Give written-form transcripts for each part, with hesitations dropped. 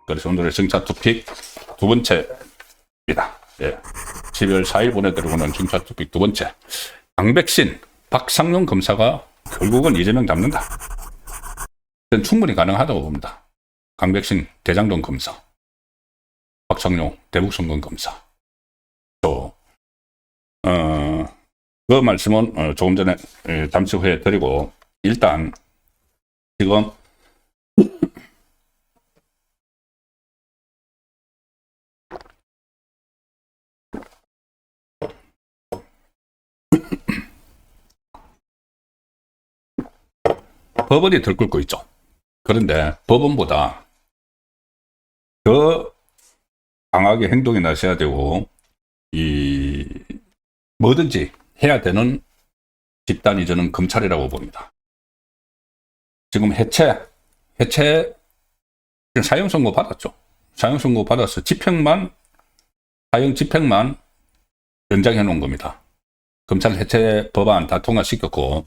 그래서 오늘의 정차 토픽 두 번째입니다. 예. 12월 4일 보내드리고는 정차 토픽 두 번째. 강백신, 박상용 검사가 결국은 이재명 잡는다. 저는 충분히 가능하다고 봅니다. 강백신 대장동 검사, 박상용 대북선거 검사. 또 그 말씀은 조금 전에 잠시 후에 드리고, 일단 지금 법원이 들끓고 있죠. 그런데 법원보다 더 강하게 행동에 나서야 되고, 뭐든지 해야 되는 집단이 저는 검찰이라고 봅니다. 지금 해체 사형 선고 받았죠. 사형 선고 받아서 사형 집행만 연장해 놓은 겁니다. 검찰 해체 법안 다 통과시켰고,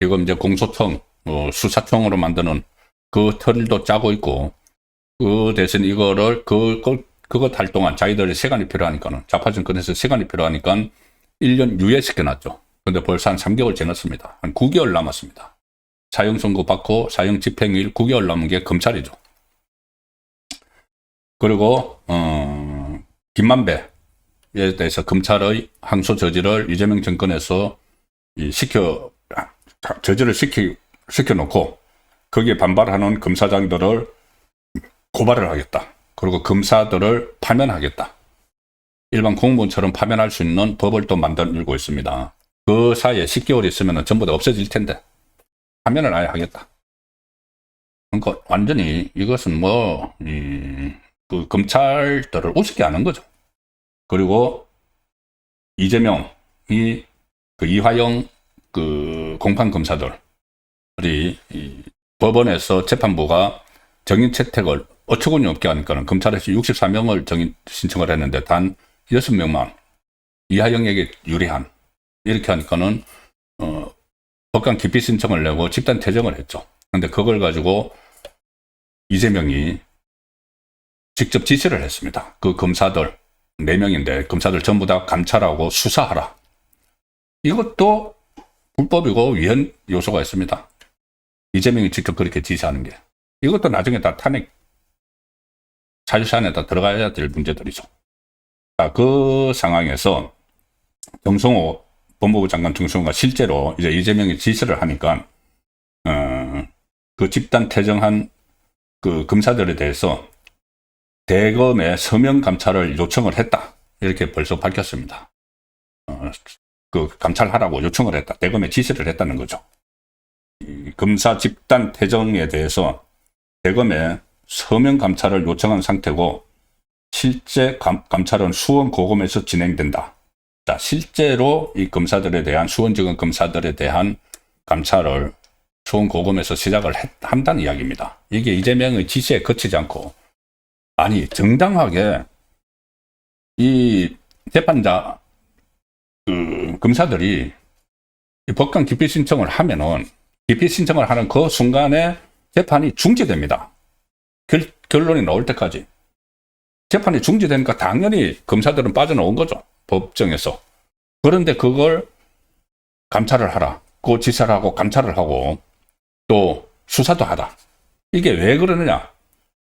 지금 이제 공소청, 수사청으로 만드는 그 틀도 짜고 있고, 그 대신 이거를 그거 할 동안 자기들이 시간이 필요하니까는, 자파정권에서 시간이 필요하니까 1년 유예시켜놨죠. 근데 벌써 한 3개월 지났습니다. 한 9개월 남았습니다. 사형 선고 받고 사형 집행일 9개월 남은 게 검찰이죠. 그리고 김만배에 대해서 검찰의 항소 저지를 이재명 정권에서 저지를 시켜놓고, 거기에 반발하는 검사장들을 고발을 하겠다. 그리고 검사들을 파면하겠다. 일반 공무원처럼 파면할 수 있는 법을 또 만들고 있습니다. 그 사이에 10개월 있으면 전부 다 없어질 텐데 파면을 아예 하겠다. 그러니까 완전히 이것은 그 검찰들을 우습게 하는 거죠. 그리고 이재명이 그 이화영 그 공판 검사들이 법원에서 재판부가 정인 채택을 어처구니 없게 하니까는 검찰에서 64명을 정인 신청을 했는데 단 6명만 이화영에게 유리한, 이렇게 하니까는 법관 기피 신청을 내고 집단 퇴정을 했죠. 근데 그걸 가지고 이재명이 직접 지시를 했습니다. 그 검사들 4명인데 검사들 전부 다 감찰하고 수사하라. 이것도 불법이고 위헌 요소가 있습니다. 이재명이 직접 그렇게 지시하는 게. 이것도 나중에 다 탄핵 사실안에 다 들어가야 될 문제들이죠. 자, 그 상황에서 정성호 법무부 장관 정성호가 실제로 이제 이재명이 지시를 하니까 그 집단 퇴정한 그 검사들에 대해서 대검에 서면 감찰을 요청을 했다. 이렇게 벌써 밝혔습니다. 그 감찰하라고 요청을 했다. 대검에 지시를 했다는 거죠. 이 검사 집단 퇴정에 대해서 대검에 서면 감찰을 요청한 상태고, 실제 감찰은 수원고검에서 진행된다. 자, 실제로 이 검사들에 대한, 수원지검 검사들에 대한 감찰을 수원고검에서 시작을 한다는 이야기입니다. 이게 이재명의 지시에 그치지 않고, 아니 정당하게 이 재판자 검사들이 이 법관 기피 신청을 하면은, 기피 신청을 하는 그 순간에 재판이 중지됩니다. 결론이 나올 때까지. 재판이 중지되니까 당연히 검사들은 빠져나온 거죠. 법정에서. 그런데 그걸 감찰을 하라. 그 지시를 하고 감찰을 하고 또 수사도 하라. 이게 왜 그러느냐.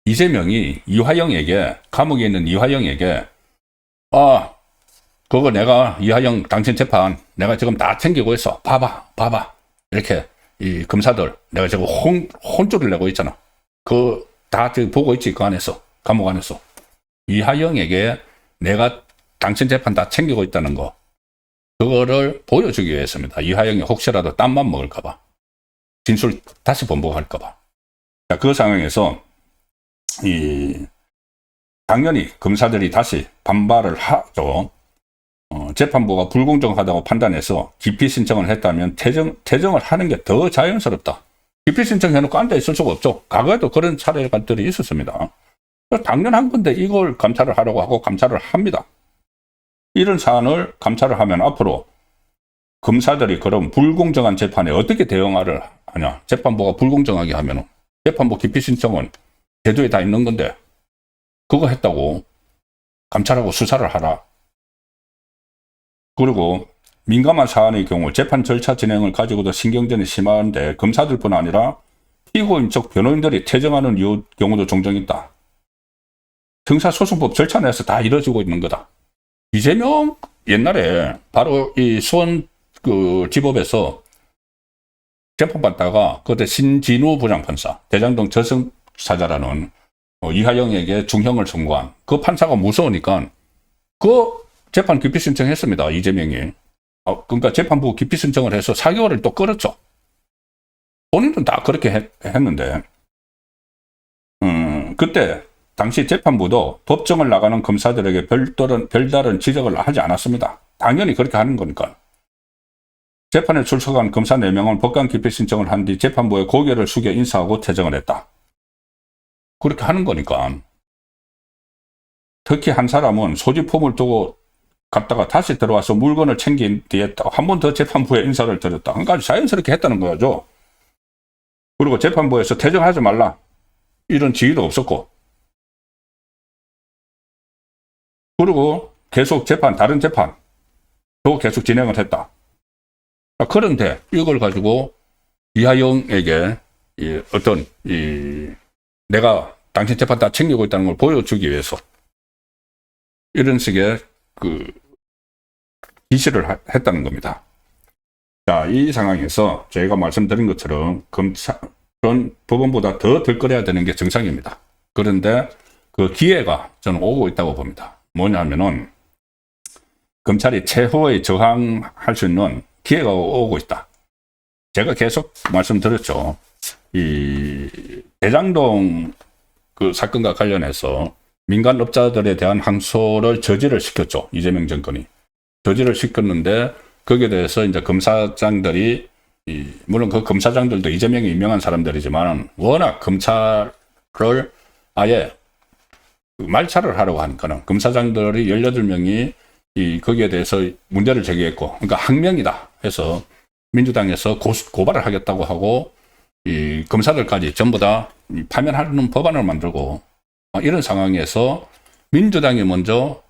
이재명이 이화영에게, 감옥에 있는 이화영에게, 그거 내가 이화영 당신 재판 내가 지금 다 챙기고 있어. 봐봐. 이렇게 이 검사들 내가 지금 혼쭐을 내고 있잖아. 다 지금 보고 있지. 그 안에서, 감옥 안에서. 이화영에게 내가 당신 재판 다 챙기고 있다는 거, 그거를 보여주기 위해서입니다. 이화영이 혹시라도 땀만 먹을까봐, 진술 다시 번복할까봐. 자, 그 상황에서 당연히 검사들이 다시 반발을 하죠. 재판부가 불공정하다고 판단해서 기피 신청을 했다면 퇴정을 하는 게 더 자연스럽다. 기피 신청해놓고 앉아 있을 수가 없죠. 과거에도 그런 사례들이 있었습니다. 당연한 건데 이걸 감찰을 하려고 하고 감찰을 합니다. 이런 사안을 감찰을 하면 앞으로 검사들이 그럼 불공정한 재판에 어떻게 대응을 하냐. 재판부가 불공정하게 하면 재판부 기피 신청은 제도에 다 있는 건데 그거 했다고 감찰하고 수사를 하라. 그리고 민감한 사안의 경우 재판 절차 진행을 가지고도 신경전이 심한데 검사들뿐 아니라 피고인 쪽 변호인들이 퇴정하는 경우도 종종 있다. 형사소송법 절차 내에서 다 이루어지고 있는 거다. 이재명 옛날에 바로 이 수원 그 지법에서 재판받다가 그때 신진우 부장판사, 대장동 저승사자라는 이하영에게 중형을 선고한 그 판사가 무서우니까 그 재판 기피 신청했습니다. 이재명이. 그러니까 재판부 기피 신청을 해서 4개월을 또 끌었죠. 본인은 다 그렇게 했는데 그때 당시 재판부도 법정을 나가는 검사들에게 별다른 지적을 하지 않았습니다. 당연히 그렇게 하는 거니까. 재판에 출석한 검사 4명은 법관 기피 신청을 한 뒤 재판부에 고개를 숙여 인사하고 퇴정을 했다. 그렇게 하는 거니까. 특히 한 사람은 소지품을 두고 갔다가 다시 들어와서 물건을 챙긴 뒤에 한 번 더 재판부에 인사를 드렸다. 그러니까 자연스럽게 했다는 거죠. 그리고 재판부에서 퇴정하지 말라. 이런 지휘도 없었고. 그리고 계속 다른 재판도 계속 진행을 했다. 그런데 이걸 가지고 이하영에게 내가 당신 재판 다 챙기고 있다는 걸 보여주기 위해서 이런 식의 지시를 했다는 겁니다. 자, 이 상황에서 제가 말씀드린 것처럼 검찰은 법원보다 더 들끓여야 되는 게 정상입니다. 그런데 그 기회가 저는 오고 있다고 봅니다. 뭐냐면은 검찰이 최후의 저항할 수 있는 기회가 오고 있다. 제가 계속 말씀드렸죠. 이 대장동 그 사건과 관련해서 민간업자들에 대한 항소를 저지를 시켰죠. 이재명 정권이. 저지를 시켰는데 거기에 대해서 이제 검사장들이 물론 그 검사장들도 이재명이 임명한 사람들이지만 워낙 검찰을 아예 말차를 하려고 하니까는 검사장들이 18명이 거기에 대해서 문제를 제기했고, 그러니까 항명이다 해서 민주당에서 고발을 하겠다고 하고 이 검사들까지 전부 다 파면하는 법안을 만들고 이런 상황에서 민주당이 먼저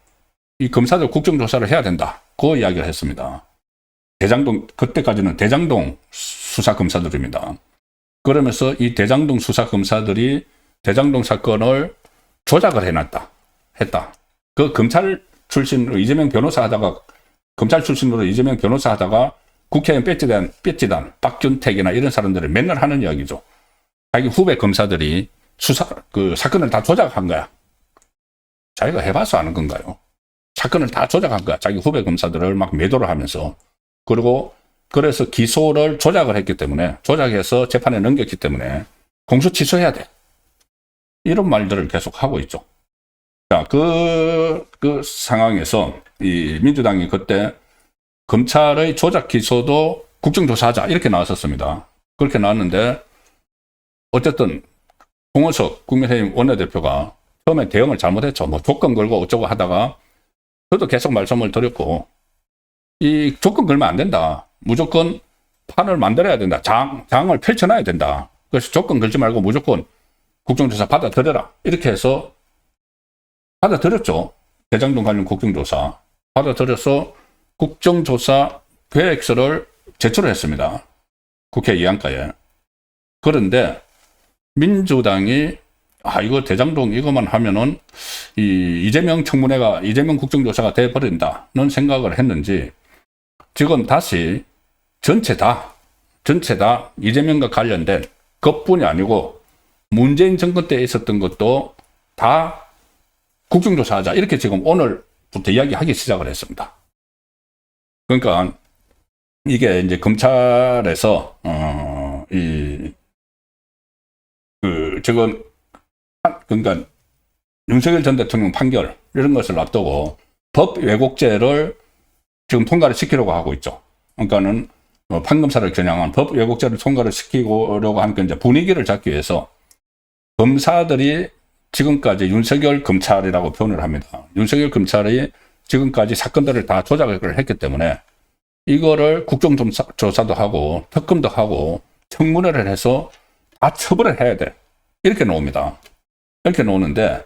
이 검사들 국정조사를 해야 된다. 그 이야기를 했습니다. 그때까지는 대장동 수사검사들입니다. 그러면서 이 대장동 수사검사들이 대장동 사건을 조작을 했다. 그 검찰 출신으로 이재명 변호사 하다가, 검찰 출신으로 이재명 변호사 하다가 국회의원 배지단, 박준택이나 이런 사람들이 맨날 하는 이야기죠. 자기 후배 검사들이 사건을 다 조작한 거야. 자기가 해봐서 아는 건가요? 사건을 다 조작한 거야. 자기 후배 검사들을 막 매도를 하면서. 그래서 기소를 조작을 했기 때문에, 조작해서 재판에 넘겼기 때문에 공소 취소해야 돼. 이런 말들을 계속 하고 있죠. 자, 그 상황에서 이 민주당이 그때 검찰의 조작 기소도 국정조사하자 이렇게 나왔었습니다. 그렇게 나왔는데 어쨌든 홍원석 국민의힘 원내대표가 처음에 대응을 잘못했죠. 뭐 조건 걸고 어쩌고 하다가 저도 계속 말씀을 드렸고 이 조건 걸면 안 된다. 무조건 판을 만들어야 된다. 장을 펼쳐놔야 된다. 그래서 조건 걸지 말고 무조건 국정조사 받아들여라. 이렇게 해서 받아들였죠. 대장동 관련 국정조사. 받아들여서 국정조사 계획서를 제출을 했습니다. 국회 이안가에. 그런데 민주당이 이거 대장동 이것만 하면은 이재명 청문회가 이재명 국정조사가 돼버린다는 생각을 했는지 지금 다시 전체 다 이재명과 관련된 것뿐이 아니고 문재인 정권 때 있었던 것도 다 국정조사하자 이렇게 지금 오늘부터 이야기하기 시작을 했습니다. 그러니까 이게 이제 검찰에서 지금 그러니까 윤석열 전 대통령 판결 이런 것을 앞두고 법 왜곡죄를 지금 통과를 시키려고 하고 있죠. 그러니까는 판검사를 겨냥한 법 왜곡죄를 통과를 시키려고 하는 건 이제 분위기를 잡기 위해서 검사들이 지금까지 윤석열 검찰이라고 표현을 합니다. 윤석열 검찰이 지금까지 사건들을 다 조작을 했기 때문에 이거를 국정조사도 하고 특검도 하고 청문회를 해서 다 처벌을 해야 돼. 이렇게 놓습니다. 이렇게 놓는데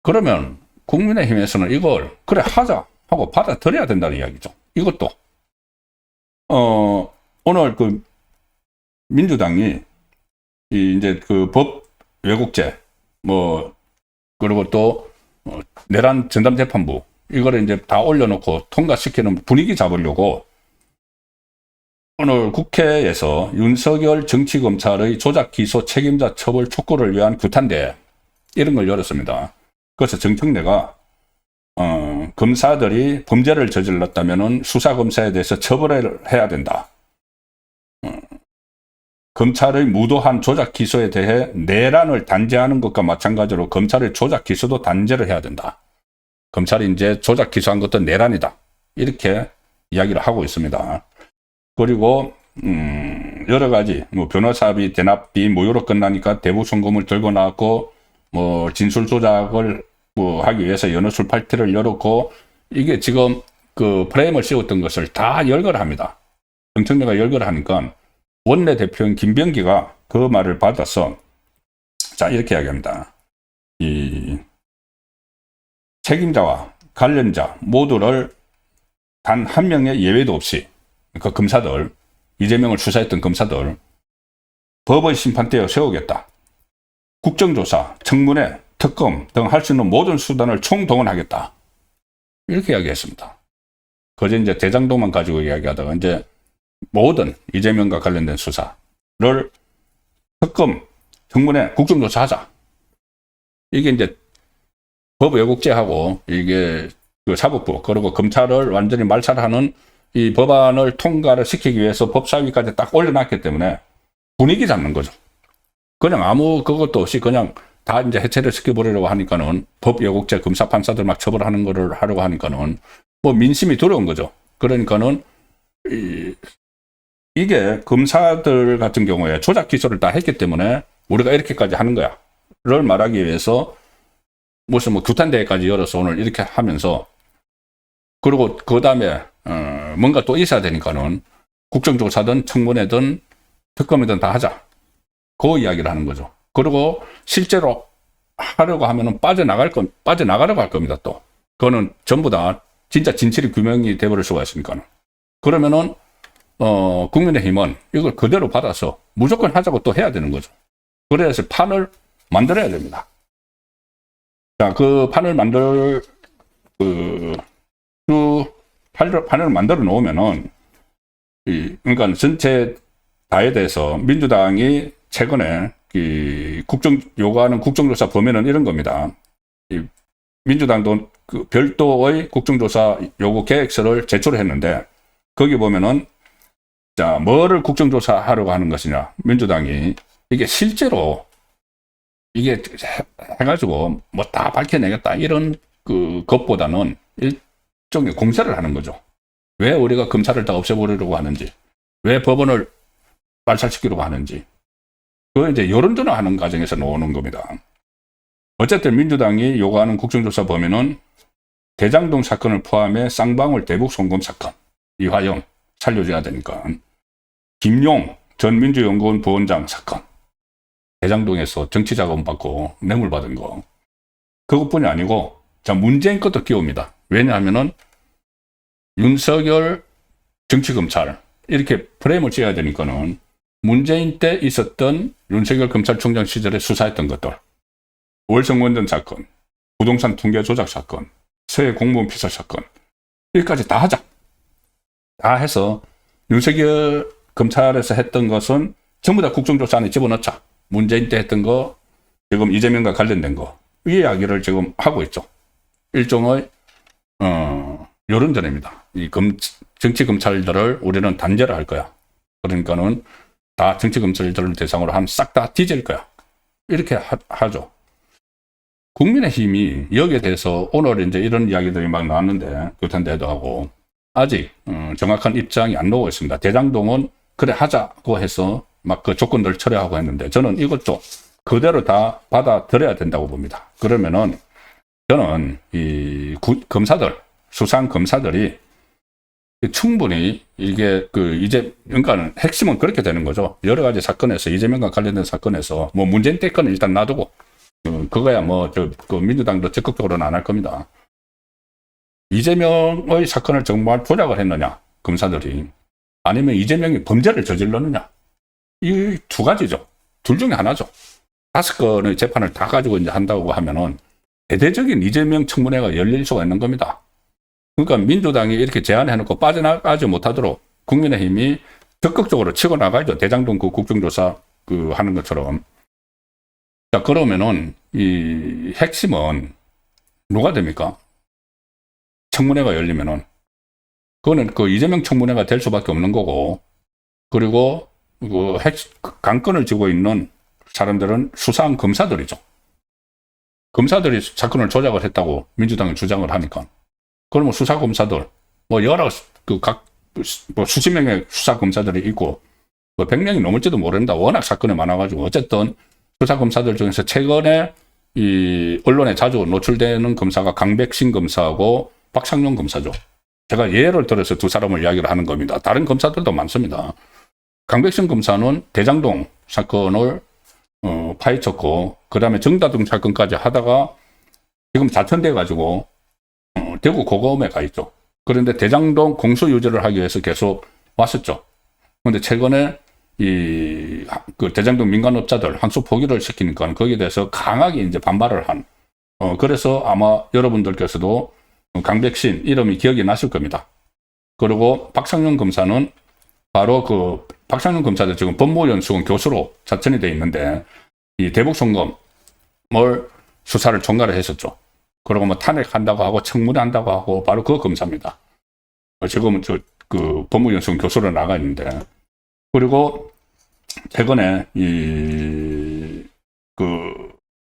그러면 국민의힘에서는 이걸 그래 하자 하고 받아들여야 된다는 이야기죠. 이것도 오늘 그 민주당이 이제 그 법 왜곡죄 뭐 그리고 또 내란 전담재판부 이거를 이제 다 올려놓고 통과시키는 분위기 잡으려고 오늘 국회에서 윤석열 정치검찰의 조작기소 책임자 처벌 촉구를 위한 규탄대 이런 걸 열었습니다. 그래서 정청래가 검사들이 범죄를 저질렀다면 수사검사에 대해서 처벌을 해야 된다. 검찰의 무도한 조작 기소에 대해 내란을 단죄하는 것과 마찬가지로 검찰의 조작 기소도 단죄를 해야 된다. 검찰이 이제 조작 기소한 것도 내란이다. 이렇게 이야기를 하고 있습니다. 그리고 여러 가지 뭐 변호사비, 대납비 무효로 끝나니까 대부 송금을 들고 나왔고 뭐 진술 조작을 뭐 하기 위해서 연어술 파티를 열었고 이게 지금 그 프레임을 씌웠던 것을 다 열거합니다. 정청래가 열거하니까 원내대표인 김병기가 그 말을 받아서 자 이렇게 이야기합니다. 이 책임자와 관련자 모두를 단 한 명의 예외도 없이 그 검사들 이재명을 수사했던 검사들 법의 심판대에 세우겠다. 국정조사, 청문회, 특검 등 할 수 있는 모든 수단을 총동원하겠다. 이렇게 이야기했습니다. 그제 이제 대장동만 가지고 이야기하다가 이제 모든 이재명과 관련된 수사를 특검, 청문회, 국정조사하자. 이게 이제 법 왜곡죄하고 이게 그 사법부 그리고 검찰을 완전히 말살하는 이 법안을 통과를 시키기 위해서 법사위까지 딱 올려놨기 때문에 분위기 잡는 거죠. 그냥 아무 그것도 없이 그냥 다 이제 해체를 시켜버리려고 하니까는 법 왜곡죄 검사 판사들 막 처벌하는 거를 하려고 하니까는 뭐 민심이 두려운 거죠. 그러니까는 이게 검사들 같은 경우에 조작 기소를 다 했기 때문에 우리가 이렇게까지 하는 거야. 를 말하기 위해서 무슨 뭐 규탄대회까지 열어서 오늘 이렇게 하면서 그리고 그 다음에 뭔가 또 있어야 되니까는 국정조사든 청문회든 특검이든 다 하자. 그 이야기를 하는 거죠. 그리고 실제로 하려고 하면은 빠져나가려고 할 겁니다, 또. 그거는 전부 다 진짜 진실이 규명이 돼버릴 수가 있으니까는. 그러면은, 국민의힘은 이걸 그대로 받아서 무조건 하자고 또 해야 되는 거죠. 그래서 판을 만들어야 됩니다. 자, 그 판을 판을 만들어 놓으면은, 그러니까 전체 다에 대해서 민주당이 최근에 요구하는 국정조사 범위는 이런 겁니다. 민주당도 그 별도의 국정조사 요구 계획서를 제출했는데 거기 보면은 자 뭐를 국정조사하려고 하는 것이냐 민주당이 이게 실제로 이게 해가지고 뭐 다 밝혀내겠다 이런 그 것보다는 일종의 공세를 하는 거죠. 왜 우리가 검찰을 다 없애버리려고 하는지, 왜 법원을 말살시키려고 하는지. 그 이제 여론전화 하는 과정에서 나오는 겁니다. 어쨌든 민주당이 요구하는 국정조사 범위는 대장동 사건을 포함해 쌍방울 대북 송금 사건, 이화영 살려줘야 되니까, 김용 전 민주연구원 부원장 사건, 대장동에서 정치자금 받고 뇌물 받은 거, 그것뿐이 아니고 자 문재인 것도 끼웁니다. 왜냐하면은 윤석열 정치검찰 이렇게 프레임을 씌워야 되니까는 문재인 때 있었던 윤석열 검찰총장 시절에 수사했던 것들, 월성원전 사건, 부동산 통계 조작 사건, 서해 공무원 피살 사건, 여기까지 다 하자. 다 해서 윤석열 검찰에서 했던 것은 전부 다 국정조사 안에 집어넣자. 문재인 때 했던 거, 지금 이재명과 관련된 거, 이 이야기를 지금 하고 있죠. 일종의 여론전입니다. 이 정치 검찰들을 우리는 단죄를 할 거야. 그러니까는 다 정치 검찰들을 대상으로 하면 싹 다 뒤질 거야. 이렇게 하죠. 국민의힘이 여기에 대해서 오늘 이제 이런 이야기들이 막 나왔는데 규탄대회도 하고 아직 정확한 입장이 안 나오고 있습니다. 대장동은 그래 하자고 해서 막 그 조건들 철회하고 했는데 저는 이것도 그대로 다 받아들여야 된다고 봅니다. 그러면은 저는 이 검사들, 수상 검사들이 충분히 이게 이제 그러니까 핵심은 그렇게 되는 거죠. 여러 가지 사건에서 이재명과 관련된 사건에서 뭐 문재인 때 건은 일단 놔두고 그거야 뭐 민주당도 적극적으로는 안 할 겁니다. 이재명의 사건을 정말 조작을 했느냐 검사들이 아니면 이재명이 범죄를 저질렀느냐 이 두 가지죠. 둘 중에 하나죠. 5건의 재판을 다 가지고 이제 한다고 하면은 대대적인 이재명 청문회가 열릴 수가 있는 겁니다. 그러니까 민주당이 이렇게 제안해놓고 빠져나가지 못하도록 국민의힘이 적극적으로 치고 나가죠. 대장동 국정조사 하는 것처럼. 자, 그러면은 이 핵심은 누가 됩니까? 청문회가 열리면은 그거는 이재명 청문회가 될 수밖에 없는 거고, 그리고 강권을 쥐고 있는 사람들은 수사한 검사들이죠. 검사들이 사건을 조작을 했다고 민주당이 주장을 하니까. 그러면 수사 검사들, 뭐 여러 수십 명의 수사 검사들이 있고, 뭐 100명이 넘을지도 모른다. 워낙 사건이 많아가지고. 어쨌든 수사 검사들 중에서 최근에 이 언론에 자주 노출되는 검사가 강백신 검사하고 박상용 검사죠. 제가 예를 들어서 두 사람을 이야기를 하는 겁니다. 다른 검사들도 많습니다. 강백신 검사는 대장동 사건을 파헤쳤고, 그 다음에 정다동 사건까지 하다가 지금 자천돼가지고 대구 고검에 가 있죠. 그런데 대장동 공소유지를 하기 위해서 계속 왔었죠. 그런데 최근에 대장동 민간업자들 항소 포기를 시키니까 거기에 대해서 강하게 이제 반발을 한. 그래서 아마 여러분들께서도 강백신 이름이 기억이 나실 겁니다. 그리고 박상용 검사는 바로 박상용 검사도 지금 법무연수원 교수로 자천이 돼 있는데 이 대북송금을 수사를 총괄을 했었죠. 그리고 뭐 탄핵한다고 하고 청문회 한다고 하고 바로 그 검사입니다. 지금은 법무연수원 교수로 나가 있는데, 그리고 최근에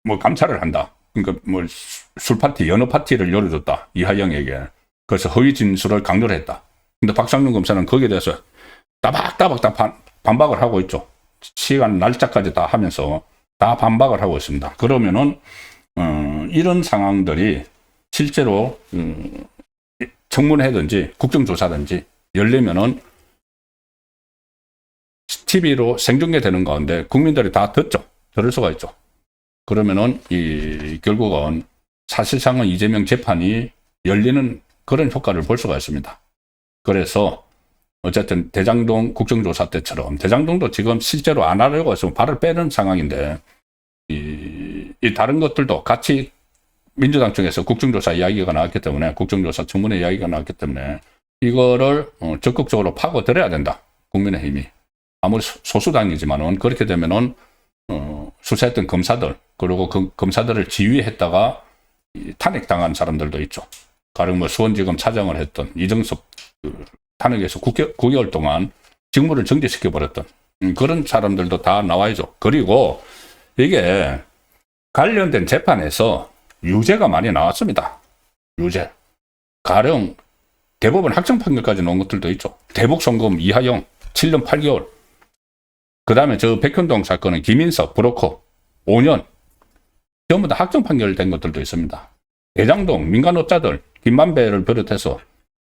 뭐 감찰을 한다. 그러니까 뭐 술파티, 연어 파티를 열어줬다. 이하영에게. 그래서 허위 진술을 강요를 했다. 근데 박상용 검사는 거기에 대해서 따박따박 다 반박을 하고 있죠. 시간 날짜까지 다 하면서 다 반박을 하고 있습니다. 그러면은 이런 상황들이 실제로 청문회든지 국정조사든지 열리면은 TV로 생중계되는 가운데 국민들이 다 듣죠. 들을 수가 있죠. 그러면은 결국은 사실상은 이재명 재판이 열리는 그런 효과를 볼 수가 있습니다. 그래서 어쨌든 대장동 국정조사 때처럼, 대장동도 지금 실제로 안 하려고 해서 발을 빼는 상황인데, 이 다른 것들도 같이 민주당 쪽에서 국정조사 이야기가 나왔기 때문에, 국정조사 청문회 이야기가 나왔기 때문에 이거를 적극적으로 파고들어야 된다. 국민의힘이. 아무리 소수당이지만은 그렇게 되면은 수사했던 검사들, 그리고 그 검사들을 지휘했다가 탄핵당한 사람들도 있죠. 가령 뭐 수원지검 차장을 했던 이정섭 탄핵에서 9개월 동안 직무를 정지시켜버렸던 그런 사람들도 다 나와야죠. 그리고 이게 관련된 재판에서 유죄가 많이 나왔습니다. 유죄. 가령 대법원 확정 판결까지 나온 것들도 있죠. 대북송금 이하영 7년 8개월. 그 다음에 저 백현동 사건은 김인석 브로커 5년. 전부 다 확정 판결된 것들도 있습니다. 대장동 민간업자들 김만배를 비롯해서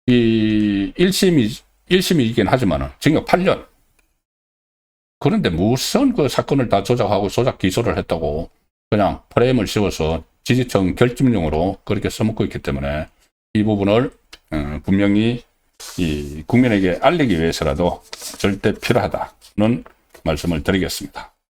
이 1심이긴 하지만은 징역 8년. 그런데 무슨 그 사건을 다 조작하고 조작 기소를 했다고 그냥 프레임을 씌워서 지지층 결집용으로 그렇게 써먹고 있기 때문에 이 부분을 분명히 이 국민에게 알리기 위해서라도 절대 필요하다는 말씀을 드리겠습니다.